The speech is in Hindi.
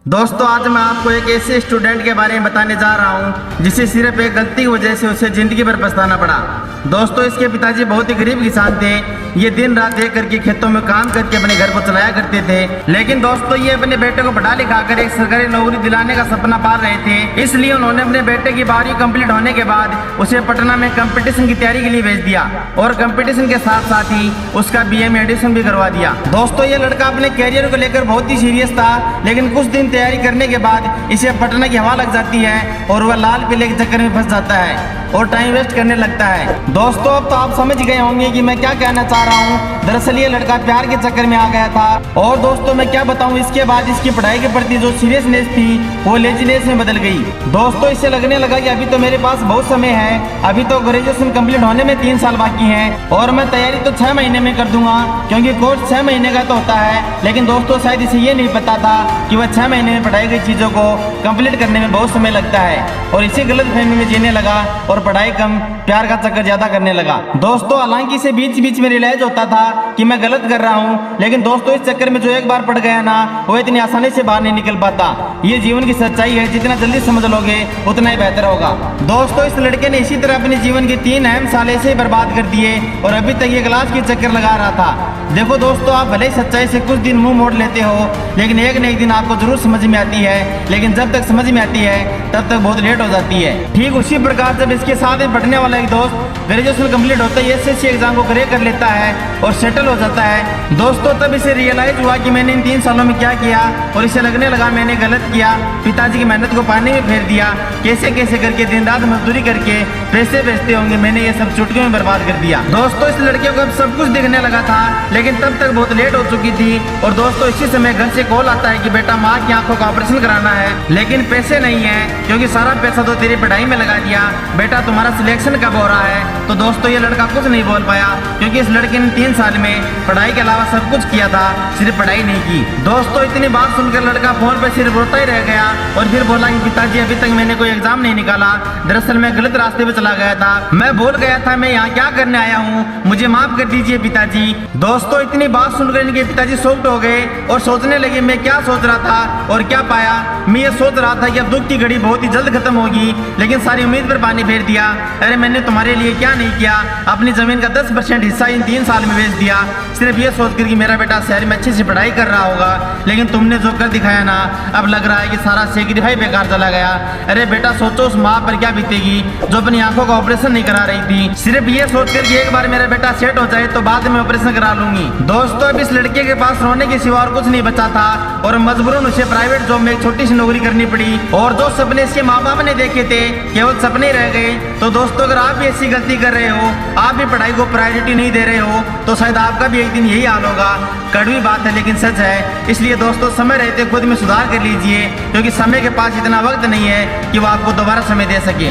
दोस्तों आज मैं आपको एक ऐसे स्टूडेंट के बारे में बताने जा रहा हूं जिसे सिर्फ एक गलती की वजह से उसे जिंदगी भर पछताना पड़ा। दोस्तों इसके पिताजी बहुत ही गरीब किसान थे। ये दिन रात एक करके खेतों में काम करके अपने घर को चलाया करते थे। लेकिन दोस्तों ये अपने बेटे को पढ़ा लिखा कर एक सरकारी नौकरी दिलाने का सपना पाल रहे थे। इसलिए उन्होंने अपने बेटे की 12वीं कंप्लीट होने के बाद उसे पटना में कंपटीशन की तैयारी के लिए भेज दिया और कंपटीशन के साथ साथ ही उसका BA में एडमिशन भी करवा दिया। दोस्तों ये लड़का अपने कैरियर को लेकर बहुत ही सीरियस था, लेकिन कुछ दिन तैयारी करने के बाद इसे पटना की हवा लग जाती है और वह लाल किले के चक्कर में फंस जाता है और टाइम वेस्ट करने लगता है। दोस्तों अब तो आप समझ गए होंगे कि मैं क्या कहना चाह रहा हूँ। दरअसल ये लड़का प्यार के चक्कर में आ गया था और दोस्तों मैं क्या बताऊँ, इसके बाद इसकी पढ़ाई के प्रति जो सीरियसनेस थी वो लेजीनेस में बदल गई। दोस्तों इससे लगने लगा कि अभी तो मेरे पास बहुत समय है, अभी तो ग्रेजुएशन कंप्लीट होने में 3 साल बाकी है और मैं तैयारी तो 6 महीने में कर दूंगा, क्योंकि कोर्स 6 महीने का तो होता है। लेकिन दोस्तों शायद इसे ये नहीं पता था कि वह 6 महीने में पढ़ाई गई चीजों को कंप्लीट करने में बहुत समय लगता है और इसी गलत फहमी में जीने लगा और पढ़ाई कम प्यार का चक्कर ज्यादा करने लगा। दोस्तों हालांकि इसे बीच बीच में रियलाइज होता था कि मैं गलत कर रहा हूँ, लेकिन दोस्तों इस चक्कर में जो एक बार पड़ गया ना वो इतनी आसानी से बाहर नहीं निकल पाता। ये जीवन की सच्चाई है, जितना जल्दी समझ लोगे उतना ही बेहतर होगा। दोस्तों इस लड़के ने इसी तरह अपने जीवन के 3 अहम साल ऐसे ही बर्बाद कर दिए और अभी तक ये क्लास की चक्कर लगा रहा था। देखो दोस्तों आप भले ही सच्चाई से कुछ दिन मुंह मोड़ लेते हो, लेकिन एक न एक दिन आपको जरूर समझ में आती है, लेकिन जब तक समझ में आती है तब तक बहुत लेट हो जाती है। ठीक उसी प्रकार जब इसके साथ में पढ़ने वाला एक दोस्त ग्रेजुएशन कंप्लीट होता है, SSC एग्जाम को क्रैक कर लेता है और सेटल हो जाता है दोस्तों, तब इसे रियलाइज हुआ कि मैंने इन 3 सालों में क्या किया और इसे लगने लगा मैंने गलत किया। पिताजी की मेहनत को पानी में फेर दिया, कैसे कैसे करके दिन रात मजदूरी करके पैसे बेचते होंगे मैंने ये सब चुटकियों में बर्बाद कर दिया। दोस्तों इस लड़के को अब सब कुछ दिखने लगा था, लेकिन तब तक बहुत लेट हो चुकी थी और दोस्तों इसी समय घर से कॉल आता है कि बेटा माँ की आंखों का ऑपरेशन कराना है, लेकिन पैसे नहीं है क्योंकि सारा पैसा तो तेरी पढ़ाई में लगा दिया, बेटा तुम्हारा सिलेक्शन कब हो रहा है। तो दोस्तों ये लड़का कुछ नहीं बोल पाया क्योंकि इस लड़के ने 3 साल में पढ़ाई के अलावा सब कुछ किया था, सिर्फ पढ़ाई नहीं की। दोस्तों इतनी बात सुनकर लड़का फोन पे सिर्फ रोता ही रह गया और फिर बोला कि पिताजी अभी तक मैंने कोई एग्जाम नहीं निकाला, दरअसल मैं गलत रास्ते पे चला गया था, मैं भूल गया था मैं यहाँ क्या करने आया हूँ, मुझे माफ कर दीजिए पिताजी। दोस्तों इतनी बात सुनकर इनके पिताजी शॉक्ड हो गए और सोचने लगे मैं क्या सोच रहा था और क्या पाया। मैं ये सोच रहा था कि अब दुख की घड़ी बहुत ही जल्द खत्म होगी, लेकिन सारी उम्मीद पर पानी फेर दिया। अरे मैंने तुम्हारे लिए क्या नहीं किया, अपनी जमीन का 10% हिस्सा इन 3 साल में बेच दिया, सिर्फ ये सोचकर कि मेरा बेटा शहर में अच्छे से पढ़ाई कर रहा होगा, लेकिन तुमने जो कर दिखाया ना अब लग रहा है कि सारा सेक्रीफाइस बेकार चला गया। अरे बेटा सोचो उस माँ पर क्या बीतेगी जो अपनी आंखों का ऑपरेशन नहीं करा रही थी, सिर्फ ये सोचकर कि एक बार मेरा बेटा सेट हो जाए तो बाद में ऑपरेशन करा लूंगी। दोस्तों अब इस लड़के के पास रोने के सिवा और कुछ नहीं बचा था और मजबूरन उसे प्राइवेट जॉब में एक छोटी सी नौकरी करनी पड़ी और जो सपने इसके माँ बाप ने देखे थे केवल सपने रह गए। तो दोस्तों अगर आप भी ऐसी गलती कर रहे हो, आप भी पढ़ाई को प्रायोरिटी नहीं दे रहे हो, तो शायद आपका भी एक दिन यही हाल होगा। कड़वी बात है लेकिन सच है, इसलिए दोस्तों समय रहते खुद में सुधार कर लीजिए, क्योंकि समय के पास इतना वक्त नहीं है कि वो आपको दोबारा समय दे सके।